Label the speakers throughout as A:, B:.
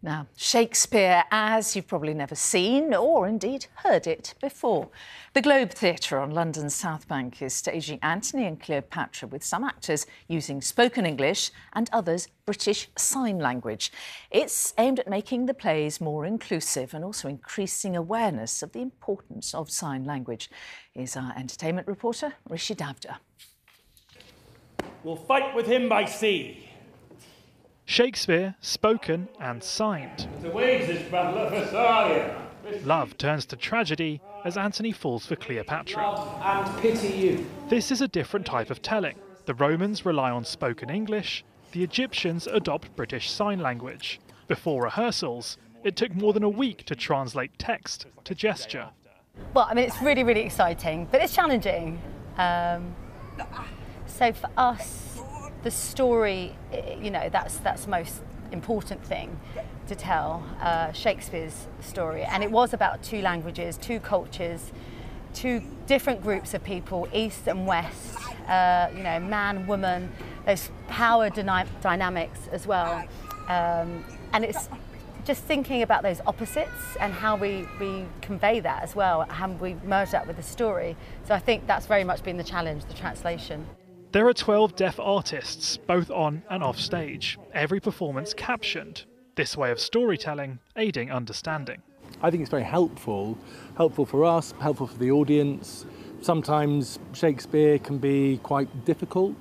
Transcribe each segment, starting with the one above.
A: Now, Shakespeare as you've probably never seen or indeed heard it before. The Globe Theatre on London's South Bank is staging Antony and Cleopatra with some actors using spoken English and others British Sign Language. It's aimed at making the plays more inclusive and also increasing awareness of the importance of sign language. Here's our entertainment reporter, Rishi Davda.
B: We'll fight with him by sea.
C: Shakespeare, spoken and signed.
B: To wage this battle of Versailles.
C: Love turns to tragedy as Antony falls for Cleopatra.
B: Love and pity you.
C: This is a different type of telling. The Romans rely on spoken English, the Egyptians adopt British Sign Language. Before rehearsals, it took more than a week to translate text to gesture.
D: Well, I mean, it's really, really exciting, but it's challenging. So for us, the story, you know, that's the most important thing to tell, Shakespeare's story. And it was about two languages, two cultures, two different groups of people, East and West, you know, man, woman, those power dynamics as well. And it's just thinking about those opposites and how we convey that as well, how we merge that with the story. So I think that's very much been the challenge, the translation.
C: There are 12 deaf artists, both on and off stage, every performance captioned. This way of storytelling aiding understanding.
E: I think it's very helpful for us, helpful for the audience. Sometimes Shakespeare can be quite difficult.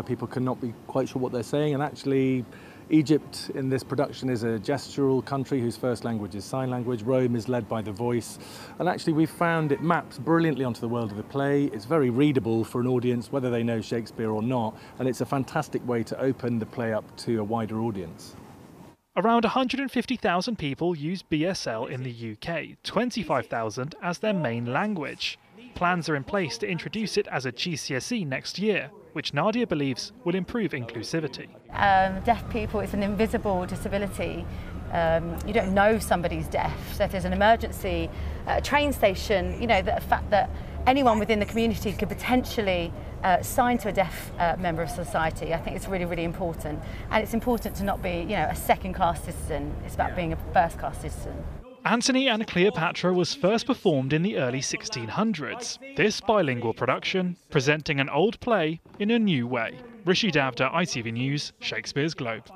E: People cannot be quite sure what they're saying, and actually Egypt in this production is a gestural country whose first language is sign language. Rome is led by the voice. And actually we've found it maps brilliantly onto the world of the play. It's very readable for an audience, whether they know Shakespeare or not. And it's a fantastic way to open the play up to a wider audience.
C: Around 150,000 people use BSL in the UK, 25,000 as their main language. Plans are in place to introduce it as a GCSE next year, which Nadia believes will improve inclusivity.
D: Deaf people, it's an invisible disability. You don't know somebody's deaf, so if there's an emergency at a train station, you know, the fact that anyone within the community could potentially sign to a deaf member of society, I think it's really, really important. And it's important to not be, you know, a second-class citizen. It's about being a first-class citizen.
C: Antony and Cleopatra was first performed in the early 1600s. This bilingual production, presenting an old play in a new way. Rishi Davda, ITV News, Shakespeare's Globe.